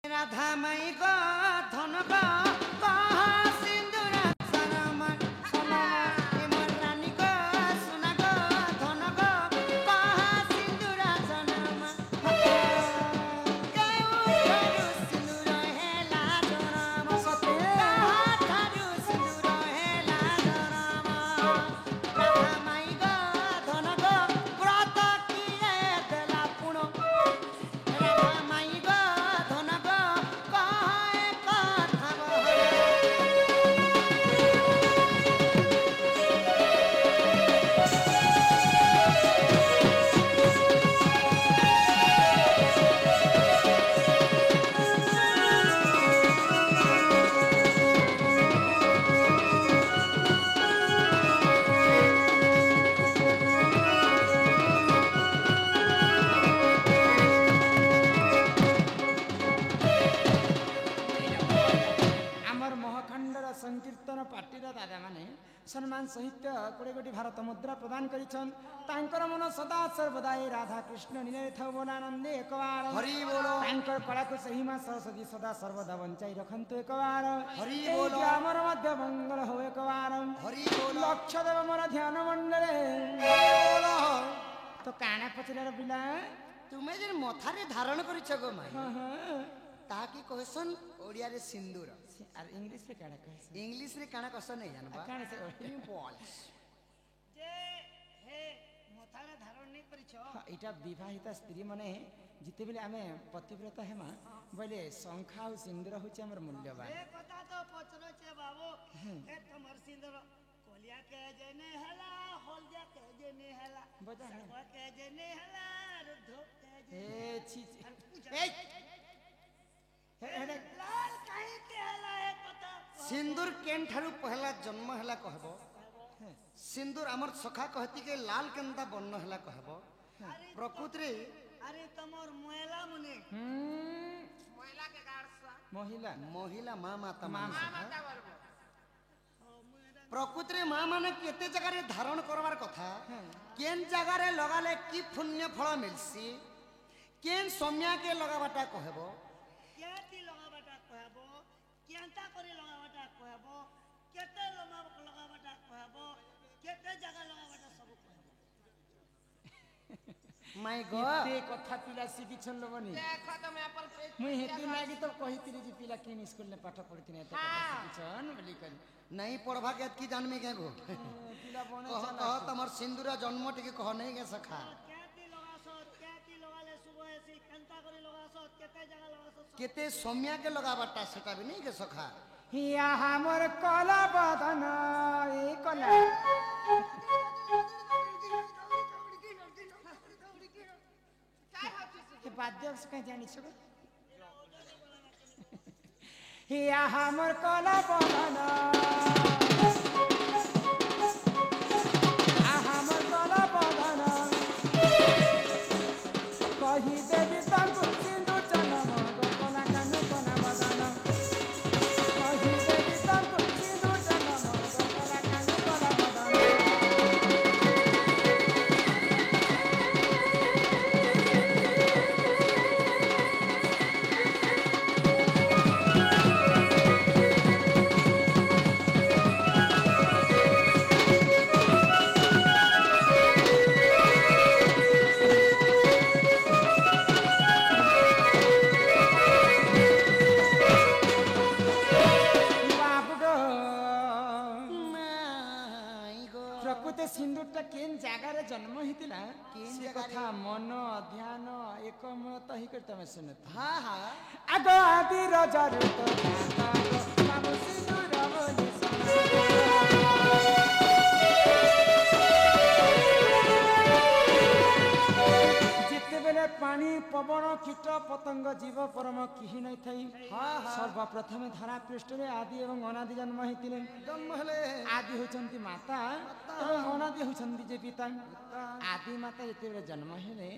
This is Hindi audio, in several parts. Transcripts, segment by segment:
রাধা মাই গো ধন গো কহ সিন্দুর সনমা সনমা এমর রানী গো সোনা গো ধন গো কহ সিন্দুর সনমা কেউ ধারু সিন্দুর হেলা জনম সতে ধারু সিন্দুর হেলা জনম রাধা মাই গো ধন গো ব্রত কিয়ে দেলা পুণ রাধা মাই গো ধন গো কহে কথা বহে আমার মহাখণ্ডর সংকীর্তন পার্টির দাদা মানে সম্মান সহিত 20 কোটি ভারত মুদ্রা প্রদান করেছেন তাঙ্কর মন সদা সর্বদা এই রাধা কৃষ্ণ নীলে থবনানন্দে একবার হরি বল তাঙ্কর কলাকু সহিমা সরস্বতী সদা সর্বদা বঞ্চাই রখন্তু একবার হরি বল আমার মধ্য মঙ্গল হো একবার হরি বল লক্ষ দেব মোর ধ্যান মণ্ডলে তো কানা পচলার পিলা তুমি যে মথারে ধারণ করিছ গো মাই তাহা কি কহসন ওড়িয়ারে সিন্দুর আর ইংলিশ রে কাଣା কহসন ইংলিশ রে কাଣା কহসন নাই জানবা কাଣା সে বল যে হে মথারে ধারণ নাই করিছ এটা বিবাহিতা স্ত্রী মানে যেতেবেলে আমি পতিব্রতা হেমা বলে শঙ্খা আর সিন্দুর হচ্ছে আমার মূল্যবান এ কথা তো পচরছে বাবু এ তোমার সিন্দুর কলিয়া কে জেনে হেলা হলদিয়া কে জেনে হেলা সাগা কে জেনে হেলা রুদ্ধ কে জেনে এ ছি এই सिंदूर केन ठारू पहला जन्म हला कहब सिंदूर अमर सखा कहती के लाल केनता बन्न हला कहब प्रकृति अरे तमर महिला मुने महिला के गारसा महिला महिला मां माता मां माता बरबो प्रकृति मां माने केते जगह रे धारण करवार कथा केन जगह रे लगाले की पुण्य फल मिलसी केन सम्या के लगाबाटा कहबो केती लगाबाटा कहबो केनता करे लगाबाटा कहबो केते लगाबाटा कहबो केते जगह लगाबाटा सब कहबो माय गॉड केते कथा पिला सिखि छन लोबनी देखो तो मैं अपन मुई हेती लागी तो कहितिली जे पिला किन स्कूल ने पाठ पढितिने त सिखि छन बोली कर नहीं पढ़वा के की जानमी के गो पिला बने कह तमर सिंदूरा जन्म टिके कह नहीं के सखा केते सम्या के लगाबाटा सेटा भी नहीं के सखा हिया हमर कला बदन ए कला के बाद्य से जानि छ हिया हमर कला बदन आ हमर कला बदन कही देवी तांको सिंधु चनम गोपना कानु कोना बदन कही देवी तांको सिंधु चनम गोपना कानु कोना बदन प्रकृति सिंदूरटा केन जगार जन्म हितिला से कथा मन ध्यान एकमत ही कर तमे सुनत हां हां आगो आदि रजर तो बाबू सिंदूर बोली जितेबेले पानी पवन कीट पतंग जीव परम किहि नै थई सर्वप्रथम धरा पृष्ठ रे आदि एवं अनादि जन्म हेतिले जन्म हेले आदि होचंती माता एवं अनादि होचंती जे पिता आदि माता जेतेबेले जन्म हेले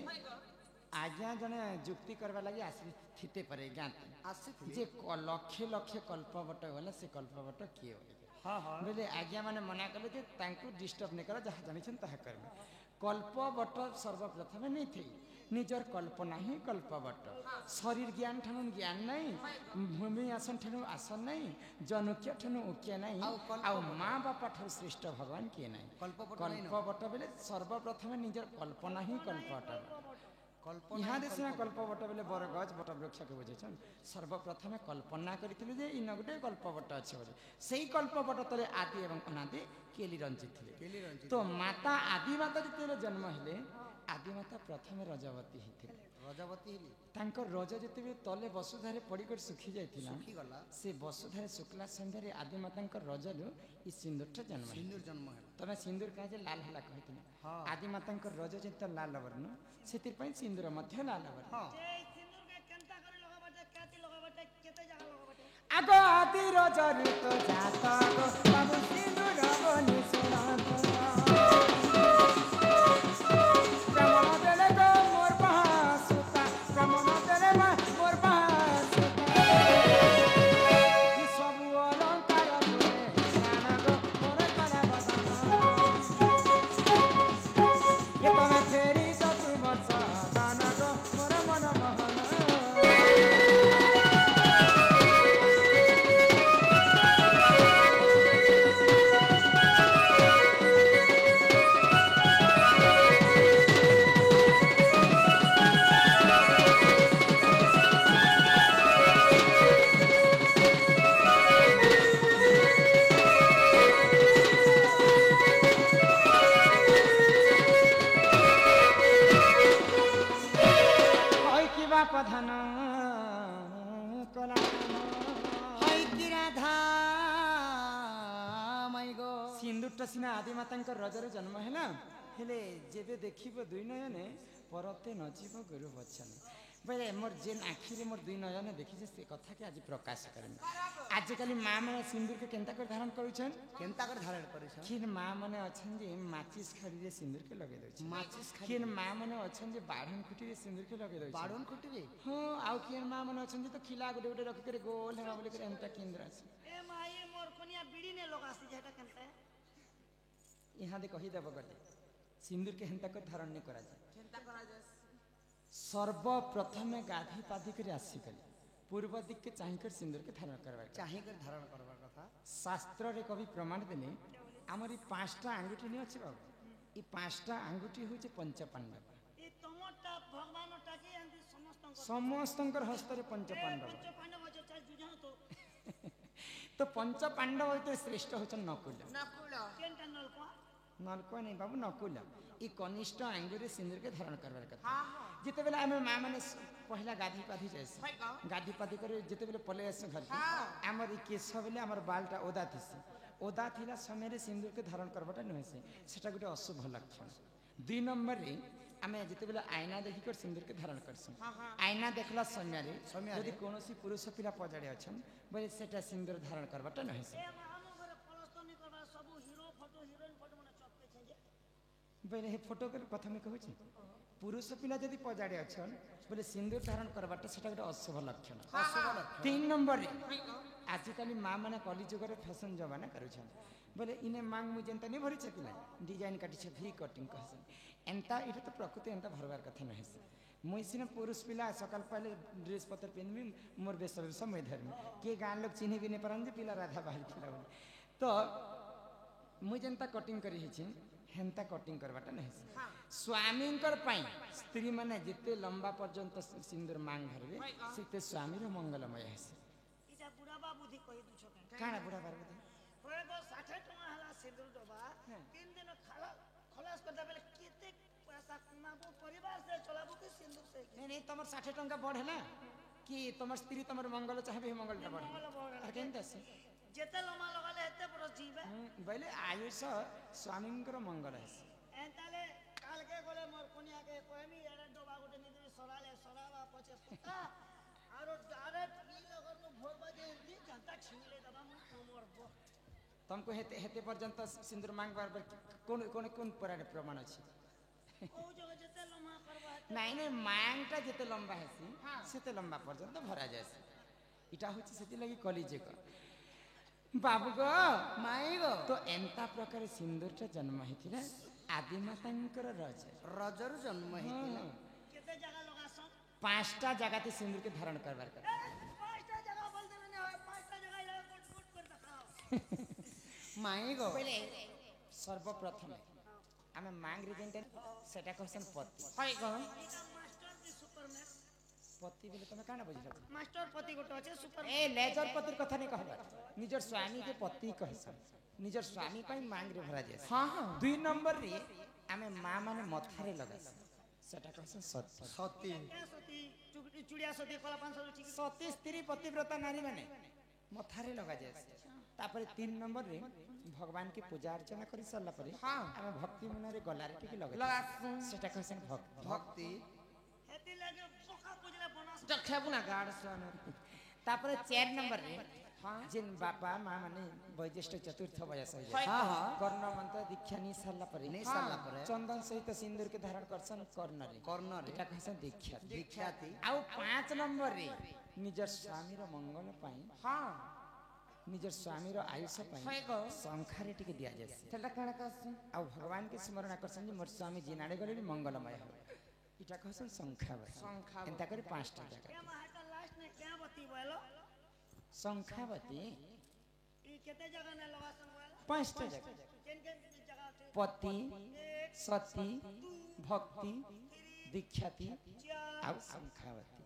आज्ञा जने जुक्ति करबा लागि आसी थिते परे ज्ञाति आसी जे लक्ष लक्ष कल्पवट होला से कल्पवट के होले हां हां बोले आज्ञा माने मना करले जे तांको डिस्टर्ब नै कर जहा जानि छन तहा करबे कल्पवट सर्वप्रथम नै थई निजर कल्पना ही कल्पवट शरीर ज्ञान ठानु ज्ञान नहीं भूमि आसन ठानु आसन नहीं जनुक्य ठानु उक्य नहीं आउ माँ बापा ठानु श्रेष्ठ भगवान किए नहीं कल्पवट बेले सर्वप्रथम निजर कल्पना ही कल्पवट यहाँ देश कल्पवट बेले बरगज बट वृक्ष के बुझे सर्वप्रथम कल्पना करते जे इन गोटे कल्पवट अच्छे बोले से कल्पवट तले आदि एवं अनादि केली रंजित थे तो माता आदि माता जिते जन्म हेले आदि माता प्रथम रजवती होते रजवती रज जिते तले वसुधारे पड़कर सुखी जाइला से वसुधारे शुक्ला संध्यारे आदि माता रजरू ई सिंदूर जन्म तमें सिंदूर कहे लाल है कहते आदि माता रज जो लाल वर्ण से सिंदूर लाल वर्ण आग आदि रजर तो जाता बाबू सिंदूर बनी सिंदूरटा सीना आदि माता रजर जन्म है हेले जेबे देखिब दुई नयने परते नजीब गुरु वचन बोले मोर जेन आखि मोर दुई नयने देखी से कथा के आज प्रकाश करें आजिकल माँ मैंने सिंदूर के केन्ता कर धारण करुछन किन माँ मैंने अच्छन जे माचिस खड़ी रे सिंदूर के लगे दो माचिस किन माँ मैंने अच्छन जे बाढ़न खुटी रे सिंदूर के लगे दो बाढ़न खुटी रे हां आउ किन माँ मैंने अच्छन जे तो खिला गोटे गोटे रख के गोल है बोले करे एंता केंद्र আছে ए माई मोर कोनिया बीड़ी ने लगासी जेटा केनता यहाँ दे कही देव गले सिंदूर के हेन्ता कर धारण नहीं करा जाए सर्वप्रथम गाधी पाधी कर आसिकल पूर्व दिक के चाहिकर सिंदूर के धारण करवा कथा शास्त्र रे कवि प्रमाण देने आमर ई पांचटा आंगुठी नहीं अछि बाबू ई पांचटा आंगुठी होचे पंच पांडव ई तमटा भगवानटा के अंति समस्तंकर हस्त रे पंच पांडव हो चाहे जुझा तो पंच पांडव होते श्रेष्ठ होचन नकुल केनटा नलको नहीं बाबू नकुल ई कनिष्ठ आंगुरी सिंदूर के धारण करवार कथा जिते बेला आम माँ मैंने पहला गाधी पाधी जाए गाधी पाधी कर जिते बेले पले आस घर आमर ई केश बेले आमर बालटा ओदा थी ओदा थिला समय रे सिंदूर के धारण करवाटा नुहे सेटा गोटे अशुभ लक्षण दुई नंबर रे आमे जिते बेले आईना देखिक सिंदूर के धारण करसु आईना देखला समय यदि कौन पुरुष पिला पजाड़े अच्छन बोले सेटा सिंदूर धारण करवाटा नुहे बोले हे फोटो कर प्रथम कहूँ पुरुष पिला जदि पजाड़े अच्छन बोले सिंदूर धारण करवाटा सेटा गोटे अशुभ लक्षण 3 नंबर आजिकल माँ मैंने कलिजुग फैशन जमाना करुछन बोले इने मांग मुझे एंता नहीं भरी पिला डिजाइन काटी भी कटिंग कहसन एंता इटा तो प्रकृति एंता भरवार कथा नहीं मुई सीना पुरुष पिला सकाल पहले ड्रेस पत्र पिन्हबी मोर बेस समय धर्मी किए गाँव लोग चिन्ह भी नहीं पारन पिला राधा बाहर खिला बोले तो मुई जेनता कटिंग करी हेन्ता कटिंग करवाटा नहीं स्वामी स्त्री माने जिते लंबा पर्यंत सिंदूर मांग धरबे सेते स्वामी रो मंगलमय हेसे इटा बुढ़ा बुद्धि कहि दुछो काना बुढ़ा बुद्धि होय तो 60 टका हला सिंदूर डबा 3 दिन खलास कर देबे केते पैसा कमाबो परिवार से चलाबो के सिंदूर से नहीं तमर 60 टका बढ़ है ना कि तमर स्त्री तमर मंगल चाहबे मंगलटा बढ़ केनता से जेते लमा लगाले हेते बरस जीवे बोले आयुष स्वामींकर मंगल है एताले काल के गोले मोर कोनिया के कोएमी एरे डोबा गोटे निदरी सराले सरावा पछे पता आरो डायरेक्ट नी लगन नो भोर बजे नी जनता छिले दबा मोर बो तुमको हेते हेते पर्यंत सिंदूर मांग बार कोन कोन कोन पराडे प्रमाण अछि ओ जगह जेते लम्बा करबा नहीं नहीं मांगटा जेते लंबा हेसी सेते लंबा पर्यंत भरा जायसी इटा होछि सेति लागि कॉलेज का बाबू गो माई गो तो एंता प्रकार सिंदूरटा जन्म होता आदि माता रज रजर जन्म होता 5टा जगह सिंदूर के धारण करवार कर पांचटा जगह बोल देले ने होय पांचटा जगह या गुट गुट कर दिखाओ माई गो पहले सर्वप्रथम आमे मांग रे जेंटे सेटा क्वेश्चन पति होय गो मास्टर की सुपरमैन पति बोले तुम काना बुझिल मास्टर पति गोटे अछि सुपर ए लेजर पति कथा नहीं कहबा निजर स्वामी के पति कहसन निजर स्वामी पई मांग रे भरा जाय हां हां 2 नंबर रे आमे मां माने मथारे लगास सेटा कहसन सत्य सती सती चुड़िया सती कला 500 रुचि सती स्त्री पतिव्रता नारी माने मथारे लगा जाय तापर 3 नंबर रे भगवान की पूजा अर्चना करि सरला परे हां आमे भक्ति मନରେ गलारे टिके लगा सेटा कहसन भक्ति हेती लागे पोखा पूजले बनस जखेबु ना गाड सन तापर 4 नंबर रे जिन बापा मां माने वैज्येष्ठ चतुर्थ वयस हो जाय हां हां कर्ण मंत्र दीक्षा नि सरला परे चंदन सहित सिंदूर के धारण करसन कर्ण रे एटा कहसन दीक्षा दीक्षाती आउ 5 नंबर रे निजर स्वामी रो मंगल पाई हां निजर स्वामी रो आयुष पाई संखारे टिके दिया जाय सेटा काना कहसन आउ भगवान के स्मरण करसन जे मोर स्वामी जिनाडे गले मंगलमय हो इटा कहसन संखावती एंता करे 5टा जगह के महाटा लास्ट ने क्या बती बोलो संखावती ई केते जगह ने लगा संगवाला 5टा जगह केन केन जगह छै पति सती भक्ति दीक्षाती आउ संखावती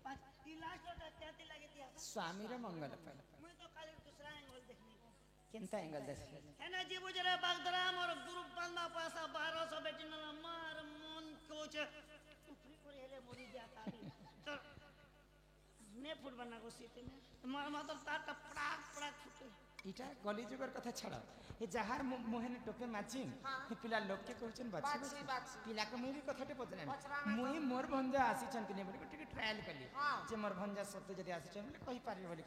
ई लास्ट ओटा त्याती लागे दिया स्वामी रो मंगल पाई मैं तो खाली दूसरा एंगल देखनी केनता एंगल देख है ना जी बुझरे बागदरा मोर गुरु बंदा पैसा 1200 बेटी न मार मन कोच फ्री करे हेले मोरी जाता तो ने फुट बना को सीते में मार मातर तार टपड़ाक पड़ाक फुटे इटा गली जुगर कथा छड़ा ए जहार मोहने टोपे माची ए पिला लोग के कहछन बाछी पिला के मुई भी कथाटे पचना मुई मोर भंजा आसी छन कि ने बोले टिके ट्रायल कली जे मोर भंजा सत्य जदी आसी छन कहि पारि बोली